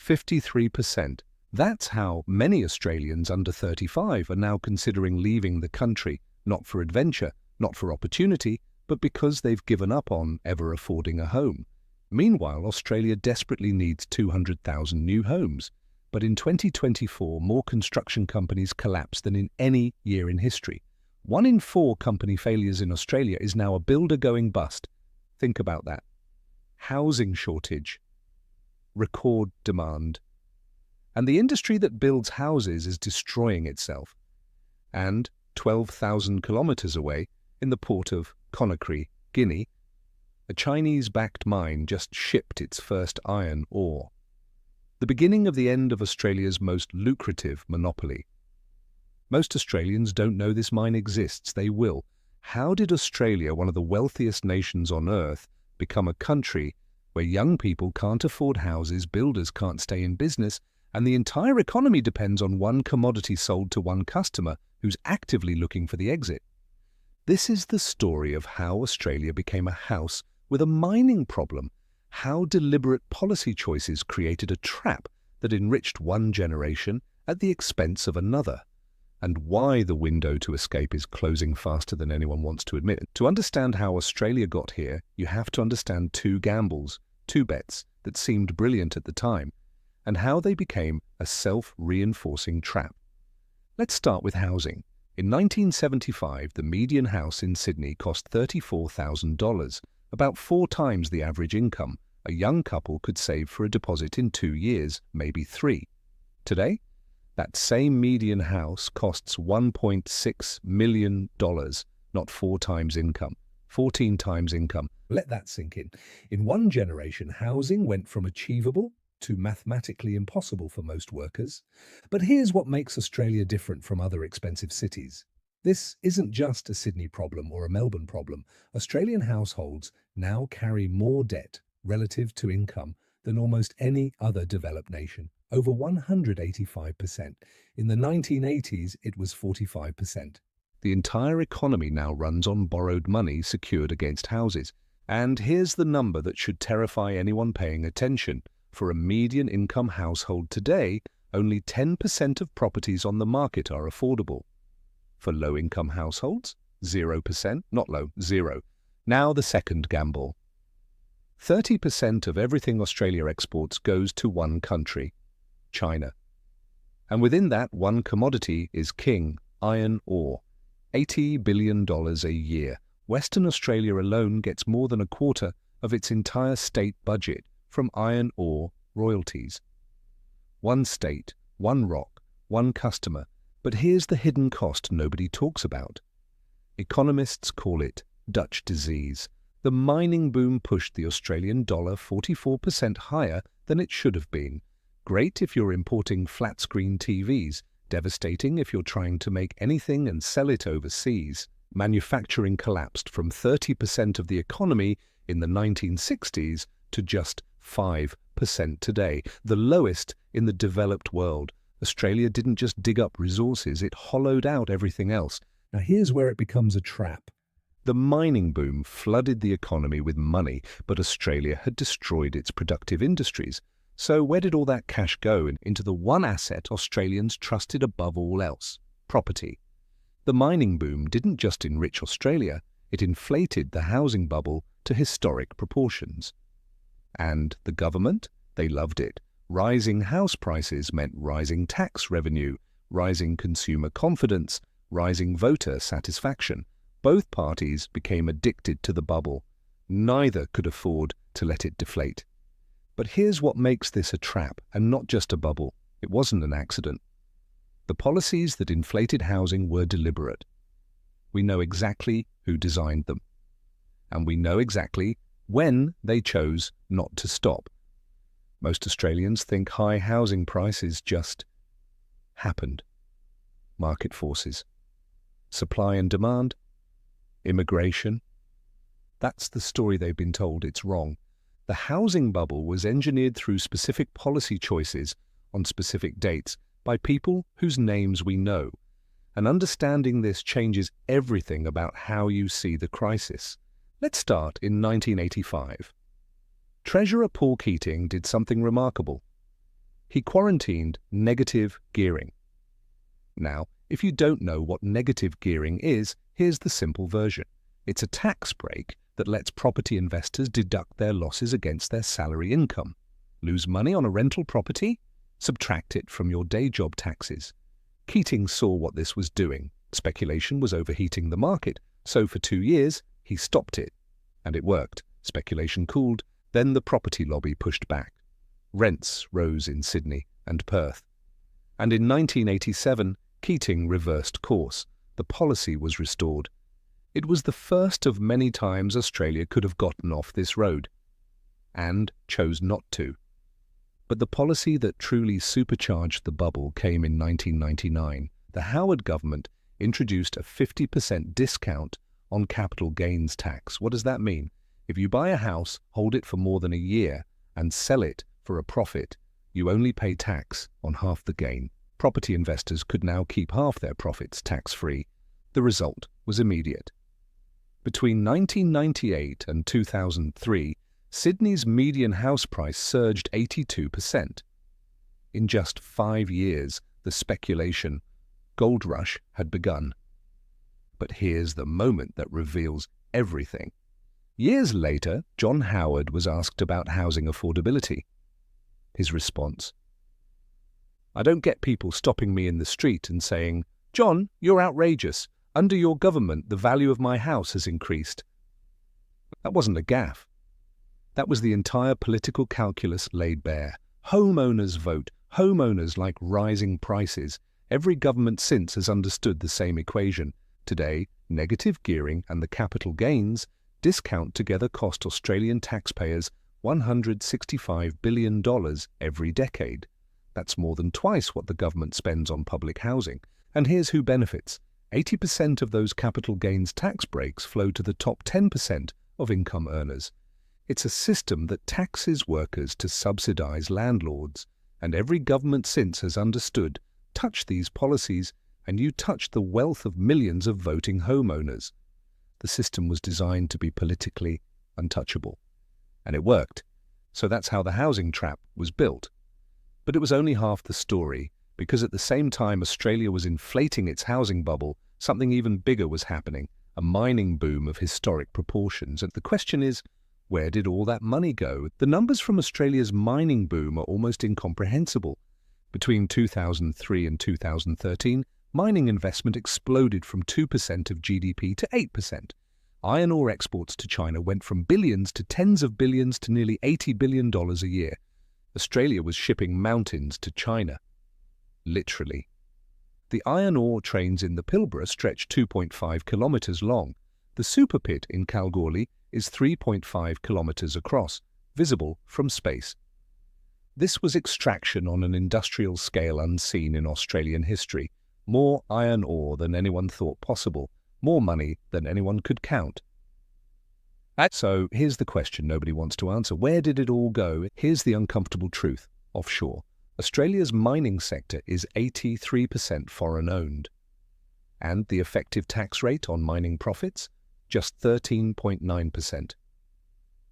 53%. That's how many Australians under 35 are now considering leaving the country, not for adventure, not for opportunity, but because they've given up on ever affording a home. Meanwhile, Australia desperately needs 200,000 new homes. But in 2024, more construction companies collapsed than in any year in history. 1 in 4 company failures in Australia is now a builder going bust. Think about that. Housing shortage, record demand. And the industry that builds houses is destroying itself. And 12,000 kilometers away, in the port of Conakry, Guinea, a Chinese-backed mine just shipped its first iron ore. The beginning of the end of Australia's most lucrative monopoly. Most Australians don't know this mine exists. They will. How did Australia, one of the wealthiest nations on earth, become a country where young people can't afford houses, builders can't stay in business, and the entire economy depends on one commodity sold to one customer who's actively looking for the exit? This is the story of how Australia became a house with a mining problem, how deliberate policy choices created a trap that enriched one generation at the expense of another, and why the window to escape is closing faster than anyone wants to admit. To understand how Australia got here, you have to understand 2 gambles, 2 bets that seemed brilliant at the time, and how they became a self-reinforcing trap. Let's start with housing. In 1975, the median house in Sydney cost $34,000, about 4 times the average income a young couple could save for a deposit in 2 years, maybe 3. Today, that same median house costs $1.6 million, not 4 times income, 14 times income. Let that sink in. In one generation, housing went from achievable to mathematically impossible for most workers. But here's what makes Australia different from other expensive cities. This isn't just a Sydney problem or a Melbourne problem. Australian households now carry more debt relative to income than almost any other developed nation, over 185%. In the 1980s, it was 45%. The entire economy now runs on borrowed money secured against houses. And here's the number that should terrify anyone paying attention. For a median income household today, only 10% of properties on the market are affordable. For low-income households, 0%, not low, 0. Now the second gamble. 30% of everything Australia exports goes to one country, China. And within that, one commodity is king, iron ore. $80 billion a year. Western Australia alone gets more than a quarter of its entire state budget from iron ore royalties. One state, one rock, one customer. But here's the hidden cost nobody talks about. Economists call it Dutch disease. The mining boom pushed the Australian dollar 44% higher than it should have been. Great if you're importing flat-screen TVs, devastating if you're trying to make anything and sell it overseas. Manufacturing collapsed from 30% of the economy in the 1960s to just 5% today, the lowest in the developed world. Australia didn't just dig up resources, it hollowed out everything else. Now here's where it becomes a trap. The mining boom flooded the economy with money, but Australia had destroyed its productive industries. So where did all that cash go? Into the one asset Australians trusted above all else: property. The mining boom didn't just enrich Australia, it inflated the housing bubble to historic proportions. And the government? They loved it. Rising house prices meant rising tax revenue, rising consumer confidence, rising voter satisfaction. Both parties became addicted to the bubble. Neither could afford to let it deflate. But here's what makes this a trap, and not just a bubble. It wasn't an accident. The policies that inflated housing were deliberate. We know exactly who designed them. And we know exactly when they chose not to stop. Most Australians think high housing prices just happened. Market forces. Supply and demand. Immigration. That's the story they've been told. It's wrong. The housing bubble was engineered through specific policy choices on specific dates by people whose names we know. And understanding this changes everything about how you see the crisis. Let's start in 1985. Treasurer Paul Keating did something remarkable. He quarantined negative gearing. Now, if you don't know what negative gearing is, here's the simple version. It's a tax break that lets property investors deduct their losses against their salary income. Lose money on a rental property? Subtract it from your day job taxes. Keating saw what this was doing. Speculation was overheating the market, so for 2 years, he stopped it. And it worked. Speculation cooled, then the property lobby pushed back. Rents rose in Sydney and Perth. And in 1987, Keating reversed course. The policy was restored. It was the first of many times Australia could have gotten off this road, and chose not to. But the policy that truly supercharged the bubble came in 1999. The Howard government introduced a 50% discount on capital gains tax. What does that mean? If you buy a house, hold it for more than a year, and sell it for a profit, you only pay tax on half the gain. Property investors could now keep half their profits tax-free. The result was immediate. Between 1998 and 2003, Sydney's median house price surged 82%. In just 5 years, the speculation gold rush had begun. But here's the moment that reveals everything. Years later, John Howard was asked about housing affordability. His response: "I don't get people stopping me in the street and saying, 'John, you're outrageous. Under your government, the value of my house has increased.'" That wasn't a gaffe. That was the entire political calculus laid bare. Homeowners vote. Homeowners like rising prices. Every government since has understood the same equation. Today, negative gearing and the capital gains discount together cost Australian taxpayers $165 billion every decade. That's more than twice what the government spends on public housing. And here's who benefits. 80% of those capital gains tax breaks flow to the top 10% of income earners. It's a system that taxes workers to subsidize landlords, and every government since has understood, touch these policies, and you touch the wealth of millions of voting homeowners. The system was designed to be politically untouchable. And it worked. So that's how the housing trap was built. But it was only half the story, because at the same time Australia was inflating its housing bubble, something even bigger was happening, a mining boom of historic proportions. And the question is, where did all that money go? The numbers from Australia's mining boom are almost incomprehensible. Between 2003 and 2013, mining investment exploded from 2% of GDP to 8%. Iron ore exports to China went from billions to tens of billions to nearly $80 billion a year. Australia was shipping mountains to China. Literally. The iron ore trains in the Pilbara stretch 2.5 kilometres long. The super pit in Kalgoorlie is 3.5 kilometres across, visible from space. This was extraction on an industrial scale unseen in Australian history. More iron ore than anyone thought possible, more money than anyone could count. So here's the question nobody wants to answer. Where did it all go? Here's the uncomfortable truth. Offshore. Australia's mining sector is 83% foreign-owned. And the effective tax rate on mining profits? Just 13.9%.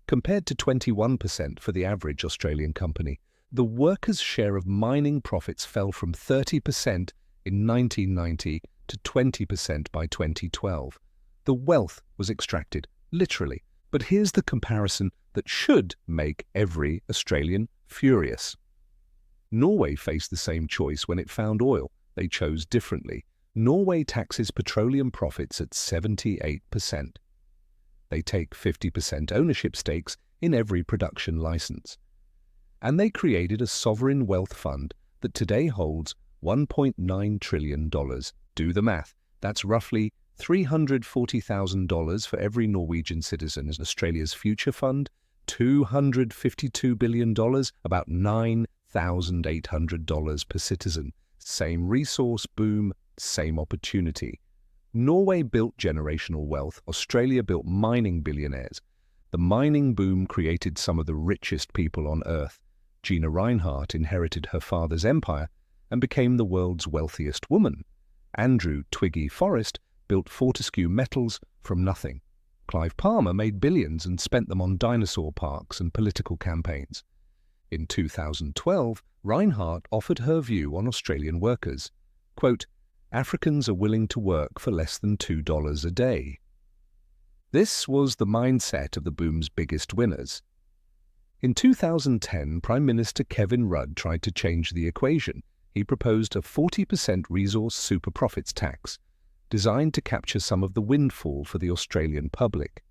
Compared to 21% for the average Australian company, the workers' share of mining profits fell from 30% in 1990 to 20% by 2012. The wealth was extracted, literally. But here's the comparison that should make every Australian furious. Norway faced the same choice when it found oil. They chose differently. Norway taxes petroleum profits at 78%. They take 50% ownership stakes in every production license. And they created a sovereign wealth fund that today holds $1.9 trillion. Do the math. That's roughly $340,000 for every Norwegian citizen. As Australia's future fund, $252 billion, about $9,800 per citizen. Same resource boom, same opportunity. Norway built generational wealth. Australia built mining billionaires. The mining boom created some of the richest people on Earth. Gina Rinehart inherited her father's empire and became the world's wealthiest woman. Andrew Twiggy Forrest built Fortescue Metals from nothing. Clive Palmer made billions and spent them on dinosaur parks and political campaigns. In 2012, Reinhardt offered her view on Australian workers. Quote, "Africans are willing to work for less than $2 a day." This was the mindset of the boom's biggest winners. In 2010, Prime Minister Kevin Rudd tried to change the equation. He proposed a 40% resource super profits tax, designed to capture some of the windfall for the Australian public.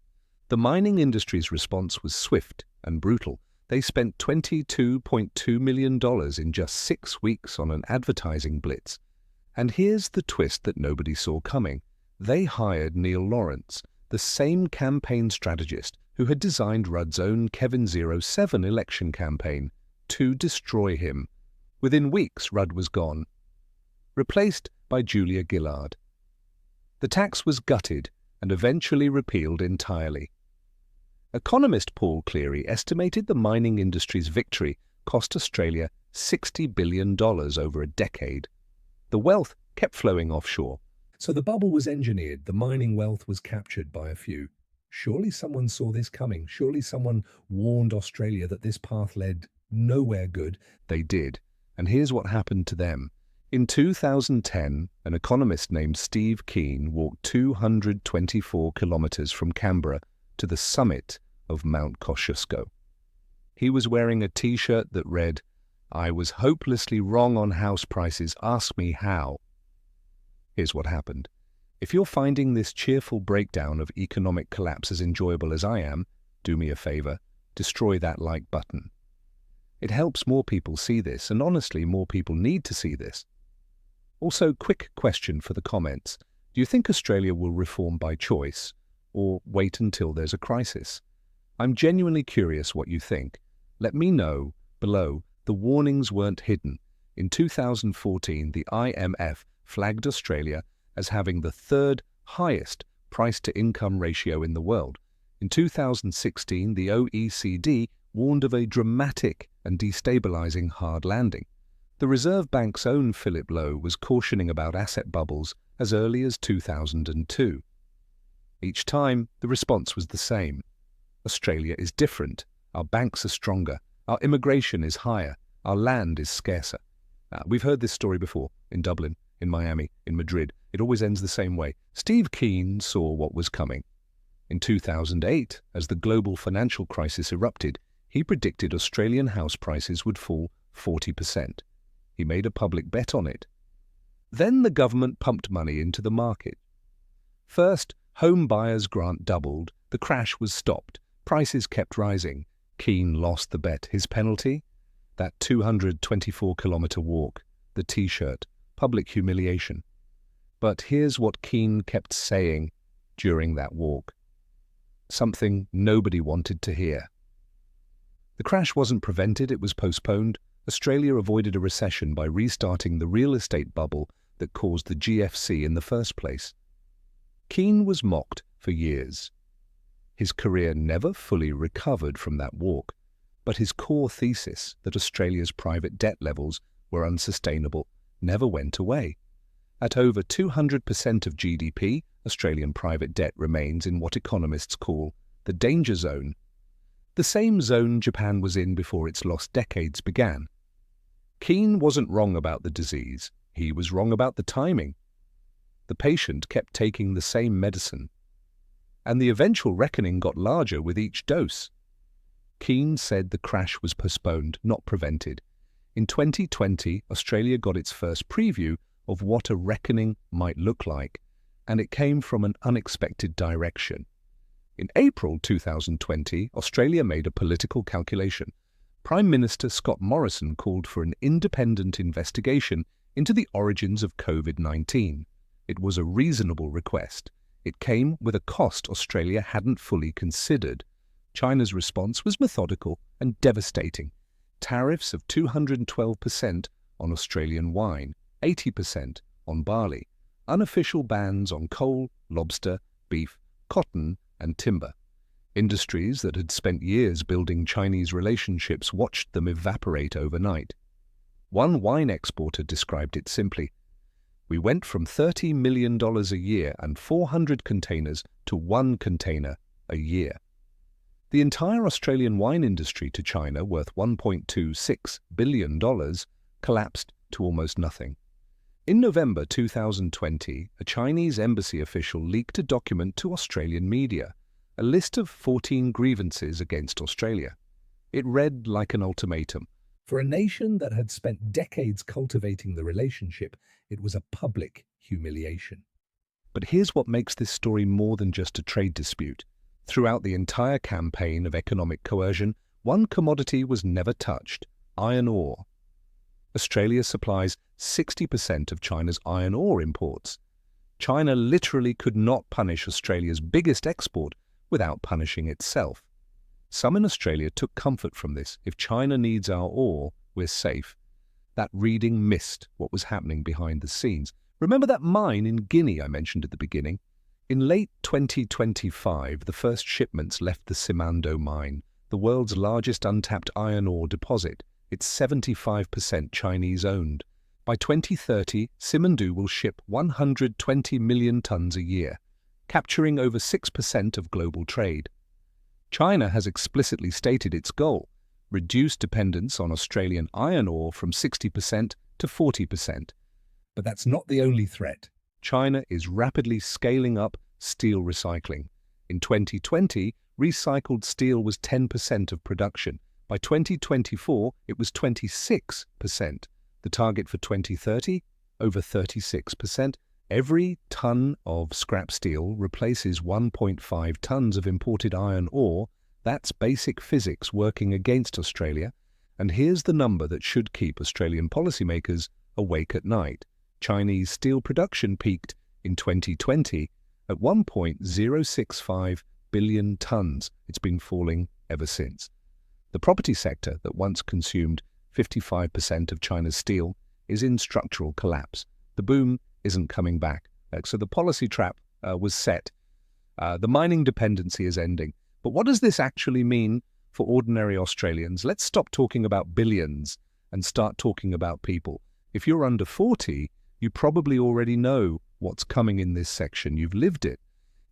The mining industry's response was swift and brutal. They spent $22.2 million in just 6 weeks on an advertising blitz. And here's the twist that nobody saw coming. They hired Neil Lawrence, the same campaign strategist who had designed Rudd's own Kevin 07 election campaign, to destroy him. Within weeks, Rudd was gone, replaced by Julia Gillard. The tax was gutted and eventually repealed entirely. Economist Paul Cleary estimated the mining industry's victory cost Australia $60 billion over a decade. The wealth kept flowing offshore. So the bubble was engineered, the mining wealth was captured by a few. Surely someone saw this coming. Surely someone warned Australia that this path led nowhere good. They did. And here's what happened to them. In 2010, an economist named Steve Keen walked 224 kilometers from Canberra to the summit of Mount Kosciuszko. He was wearing a T-shirt that read, "I was hopelessly wrong on house prices, ask me how." Here's what happened. If you're finding this cheerful breakdown of economic collapse as enjoyable as I am, do me a favor, destroy that like button. It helps more people see this, and honestly, more people need to see this. Also, quick question for the comments. Do you think Australia will reform by choice, or wait until there's a crisis? I'm genuinely curious what you think. Let me know below. The warnings weren't hidden. In 2014, the IMF flagged Australia as having the third highest price-to-income ratio in the world. In 2016, the OECD warned of a dramatic and destabilizing hard landing. The Reserve Bank's own Philip Lowe was cautioning about asset bubbles as early as 2002. Each time, the response was the same. Australia is different. Our banks are stronger. Our immigration is higher. Our land is scarcer. We've heard this story before, in Dublin, in Miami, in Madrid. It always ends the same way. Steve Keen saw what was coming. In 2008, as the global financial crisis erupted, he predicted Australian house prices would fall 40%. He made a public bet on it. Then the government pumped money into the market. First, home buyers' grant doubled. The crash was stopped. Prices kept rising. Keen lost the bet. His penalty? That 224-kilometer walk, the T-shirt, public humiliation. But here's what Keen kept saying during that walk. Something nobody wanted to hear. The crash wasn't prevented, it was postponed. Australia avoided a recession by restarting the real estate bubble that caused the GFC in the first place. Keen was mocked for years. His career never fully recovered from that walk, but his core thesis that Australia's private debt levels were unsustainable never went away. At over 200% of GDP, Australian private debt remains in what economists call the danger zone, the same zone Japan was in before its lost decades began. Keen wasn't wrong about the disease, he was wrong about the timing. The patient kept taking the same medicine, and the eventual reckoning got larger with each dose. Keen said the crash was postponed, not prevented. In 2020, Australia got its first preview of what a reckoning might look like, and it came from an unexpected direction. In April 2020, Australia made a political calculation. Prime Minister Scott Morrison called for an independent investigation into the origins of COVID-19. It was a reasonable request. It came with a cost Australia hadn't fully considered. China's response was methodical and devastating. Tariffs of 212% on Australian wine, 80% on barley, unofficial bans on coal, lobster, beef, cotton, and timber. Industries that had spent years building Chinese relationships watched them evaporate overnight. One wine exporter described it simply. We went from $30 million a year and 400 containers to 1 container a year. The entire Australian wine industry to China, worth $1.26 billion, collapsed to almost nothing. In November 2020, a Chinese embassy official leaked a document to Australian media, a list of 14 grievances against Australia. It read like an ultimatum. For a nation that had spent decades cultivating the relationship, it was a public humiliation. But here's what makes this story more than just a trade dispute. Throughout the entire campaign of economic coercion, one commodity was never touched: iron ore. Australia supplies 60% of China's iron ore imports. China literally could not punish Australia's biggest export without punishing itself. Some in Australia took comfort from this. If China needs our ore, we're safe. That reading missed what was happening behind the scenes. Remember that mine in Guinea I mentioned at the beginning? In late 2025, the first shipments left the Simandou mine, the world's largest untapped iron ore deposit. It's 75% Chinese-owned. By 2030, Simandou will ship 120 million tons a year, capturing over 6% of global trade. China has explicitly stated its goal: reduce dependence on Australian iron ore from 60% to 40%. But that's not the only threat. China is rapidly scaling up steel recycling. In 2020, recycled steel was 10% of production. By 2024, it was 26%. The target for 2030? Over 36%. Every ton of scrap steel replaces 1.5 tons of imported iron ore. That's basic physics working against Australia. And here's the number that should keep Australian policymakers awake at night. Chinese steel production peaked in 2020 at 1.065 billion tons. It's been falling ever since. The property sector, that once consumed 55% of China's steel, is in structural collapse. The boom isn't coming back. So the policy trap was set. The mining dependency is ending. But what does this actually mean for ordinary Australians? Let's stop talking about billions and start talking about people. If you're under 40, you probably already know what's coming in this section. You've lived it.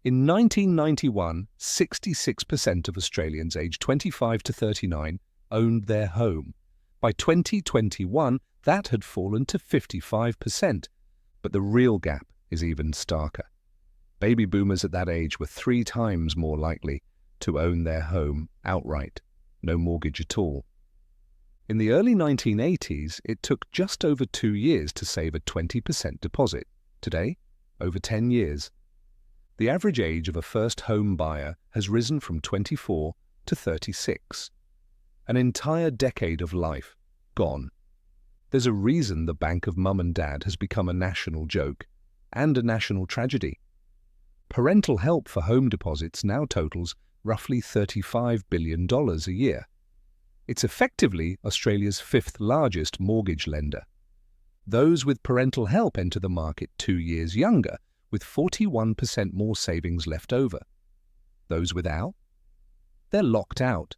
In 1991, 66% of Australians aged 25 to 39 owned their home. By 2021, that had fallen to 55%. But the real gap is even starker. Baby boomers at that age were 3 times more likely to own their home outright, no mortgage at all. In the early 1980s, it took just over 2 years to save a 20% deposit. Today, over 10 years. The average age of a first home buyer has risen from 24 to 36. An entire decade of life gone. There's a reason the bank of mum and dad has become a national joke and a national tragedy. Parental help for home deposits now totals roughly $35 billion a year. It's effectively Australia's 5th largest mortgage lender. Those with parental help enter the market 2 years younger, with 41% more savings left over. Those without? They're locked out.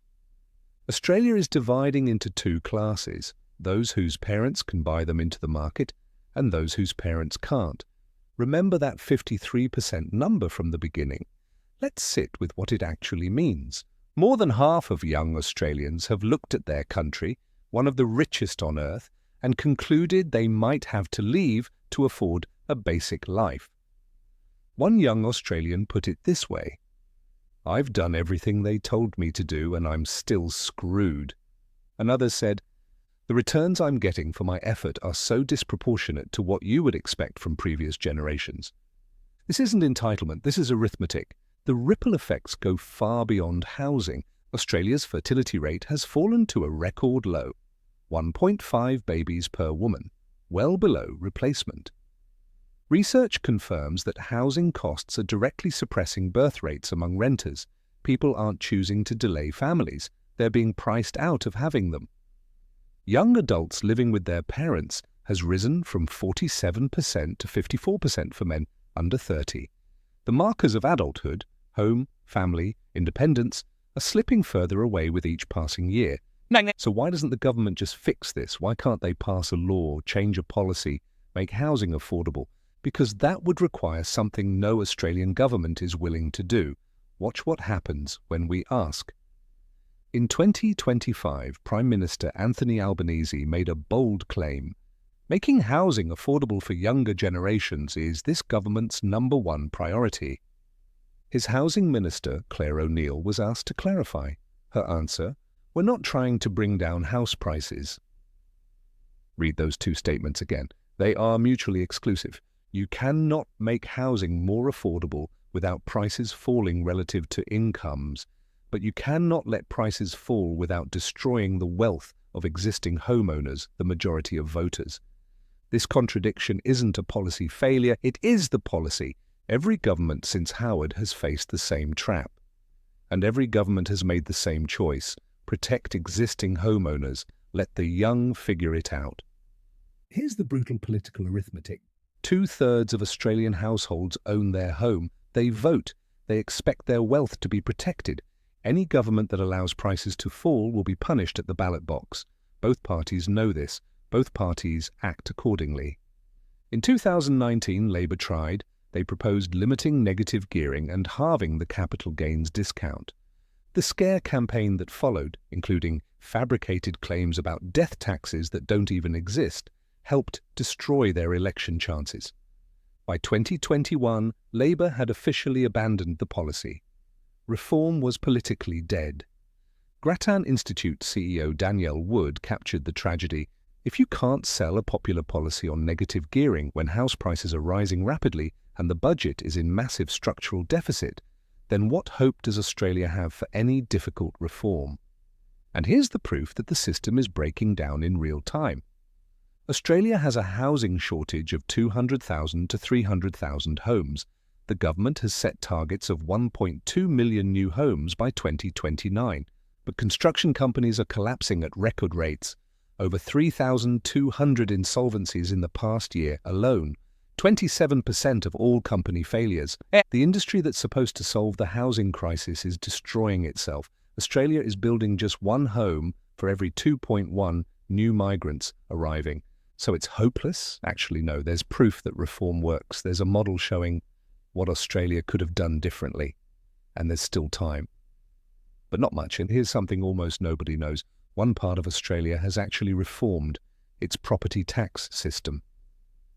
Australia is dividing into 2 classes: those whose parents can buy them into the market and those whose parents can't. Remember that 53% number from the beginning. Let's sit with what it actually means. More than half of young Australians have looked at their country, one of the richest on earth, and concluded they might have to leave to afford a basic life. One young Australian put it this way: "I've done everything they told me to do and I'm still screwed." Another said, "The returns I'm getting for my effort are so disproportionate to what you would expect from previous generations." This isn't entitlement, this is arithmetic. The ripple effects go far beyond housing. Australia's fertility rate has fallen to a record low, 1.5 babies per woman, well below replacement. Research confirms that housing costs are directly suppressing birth rates among renters. People aren't choosing to delay families, they're being priced out of having them. Young adults living with their parents has risen from 47% to 54% for men under 30. The markers of adulthood, home, family, independence, are slipping further away with each passing year. So why doesn't the government just fix this? Why can't they pass a law, change a policy, make housing affordable? Because that would require something no Australian government is willing to do. Watch what happens when we ask. In 2025, Prime Minister Anthony Albanese made a bold claim. Making housing affordable for younger generations is this government's #1 priority. His housing minister, Claire O'Neill, was asked to clarify. Her answer, "We're not trying to bring down house prices." Read those two statements again. They are mutually exclusive. You cannot make housing more affordable without prices falling relative to incomes, but you cannot let prices fall without destroying the wealth of existing homeowners, the majority of voters. This contradiction isn't a policy failure, it is the policy. Every government since Howard has faced the same trap. And every government has made the same choice. Protect existing homeowners, let the young figure it out. Here's the brutal political arithmetic. 2/3 of Australian households own their home. They vote. They expect their wealth to be protected. Any government that allows prices to fall will be punished at the ballot box. Both parties know this. Both parties act accordingly. In 2019, Labour tried. They proposed limiting negative gearing and halving the capital gains discount. The scare campaign that followed, including fabricated claims about death taxes that don't even exist, helped destroy their election chances. By 2021, Labour had officially abandoned the policy. Reform was politically dead. Grattan Institute CEO Danielle Wood captured the tragedy. If you can't sell a popular policy on negative gearing when house prices are rising rapidly and the budget is in massive structural deficit, then what hope does Australia have for any difficult reform? And here's the proof that the system is breaking down in real time. Australia has a housing shortage of 200,000 to 300,000 homes. The government has set targets of 1.2 million new homes by 2029, but construction companies are collapsing at record rates. Over 3,200 insolvencies in the past year alone, 27% of all company failures. The industry that's supposed to solve the housing crisis is destroying itself. Australia is building just one home for every 2.1 new migrants arriving. So it's hopeless? Actually, no, there's proof that reform works. There's a model showing what Australia could have done differently, and there's still time. But not much, and here's something almost nobody knows. One part of Australia has actually reformed its property tax system.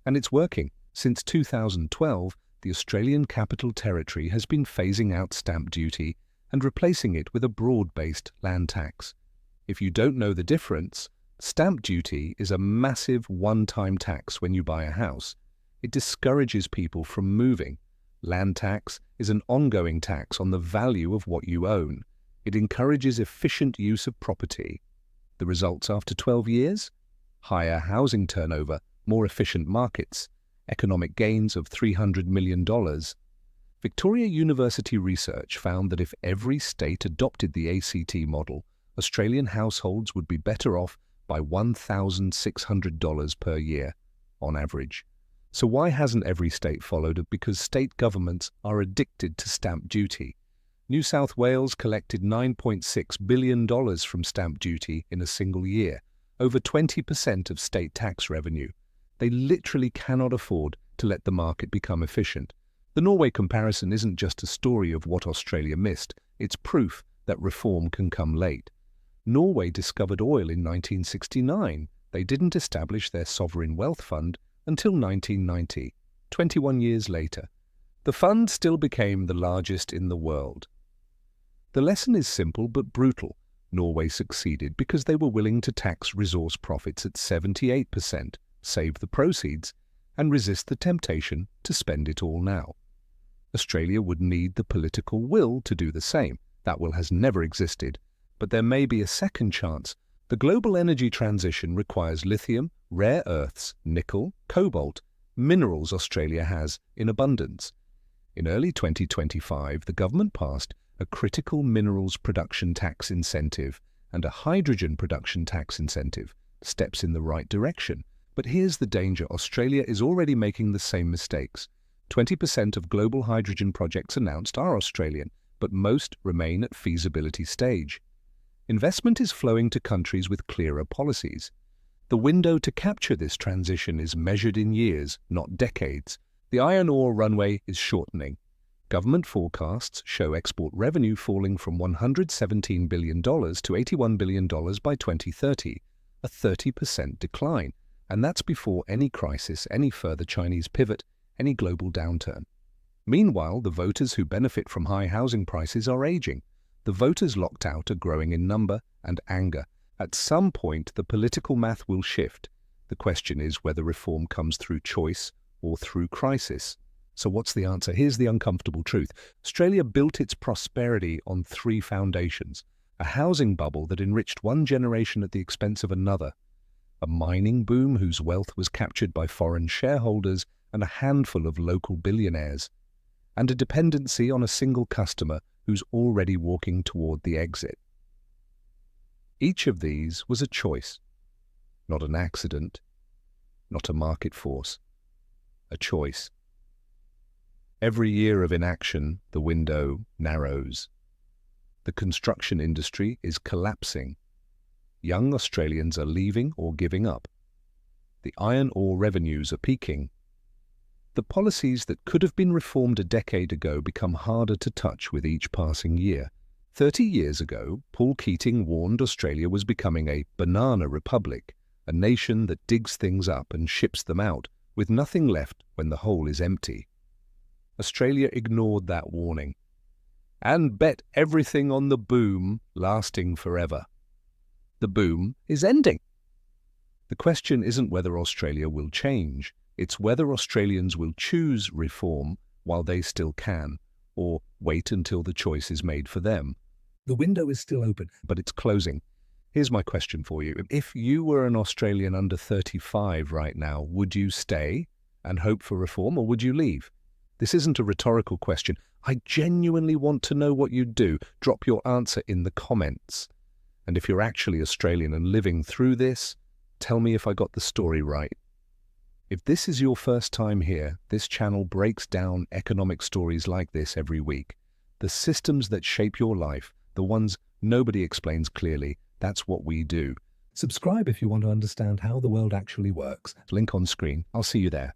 And it's working. Since 2012, the Australian Capital Territory has been phasing out stamp duty and replacing it with a broad-based land tax. If you don't know the difference, stamp duty is a massive one-time tax when you buy a house. It discourages people from moving. Land tax is an ongoing tax on the value of what you own. It encourages efficient use of property. The results after 12 years? Higher housing turnover, more efficient markets, economic gains of $300 million. Victoria University research found that if every state adopted the ACT model, Australian households would be better off by $1,600 per year, on average. So why hasn't every state followed it? Because state governments are addicted to stamp duty. New South Wales collected $9.6 billion from stamp duty in a single year, over 20% of state tax revenue. They literally cannot afford to let the market become efficient. The Norway comparison isn't just a story of what Australia missed, it's proof that reform can come late. Norway discovered oil in 1969. They didn't establish their sovereign wealth fund until 1990, 21 years later. The fund still became the largest in the world. The lesson is simple but brutal. Norway succeeded because they were willing to tax resource profits at 78%, save the proceeds, and resist the temptation to spend it all now. Australia would need the political will to do the same. That will has never existed, but there may be a second chance. The global energy transition requires lithium, rare earths, nickel, cobalt, minerals Australia has in abundance. In early 2025, the government passed a critical minerals production tax incentive and a hydrogen production tax incentive, steps in the right direction. But here's the danger. Australia is already making the same mistakes. 20% of global hydrogen projects announced are Australian, but most remain at feasibility stage. Investment is flowing to countries with clearer policies. The window to capture this transition is measured in years, not decades. The iron ore runway is shortening. Government forecasts show export revenue falling from $117 billion to $81 billion by 2030, a 30% decline. And that's before any crisis, any further Chinese pivot, any global downturn. Meanwhile, the voters who benefit from high housing prices are aging. The voters locked out are growing in number and anger. At some point, the political math will shift. The question is whether reform comes through choice or through crisis. So what's the answer? Here's the uncomfortable truth. Australia built its prosperity on three foundations: a housing bubble that enriched one generation at the expense of another, a mining boom whose wealth was captured by foreign shareholders and a handful of local billionaires, and a dependency on a single customer who's already walking toward the exit. Each of these was a choice, not an accident, not a market force, a choice. Every year of inaction, the window narrows. The construction industry is collapsing. Young Australians are leaving or giving up. The iron ore revenues are peaking. The policies that could have been reformed a decade ago become harder to touch with each passing year. 30 years ago, Paul Keating warned Australia was becoming a banana republic, a nation that digs things up and ships them out, with nothing left when the hole is empty. Australia ignored that warning and bet everything on the boom lasting forever. The boom is ending. The question isn't whether Australia will change, it's whether Australians will choose reform while they still can, or wait until the choice is made for them. The window is still open, but it's closing. Here's my question for you. If you were an Australian under 35 right now, would you stay and hope for reform, or would you leave? This isn't a rhetorical question. I genuinely want to know what you'd do. Drop your answer in the comments. And if you're actually Australian and living through this, tell me if I got the story right. If this is your first time here, this channel breaks down economic stories like this every week. The systems that shape your life, the ones nobody explains clearly, that's what we do. Subscribe if you want to understand how the world actually works. Link on screen. I'll see you there.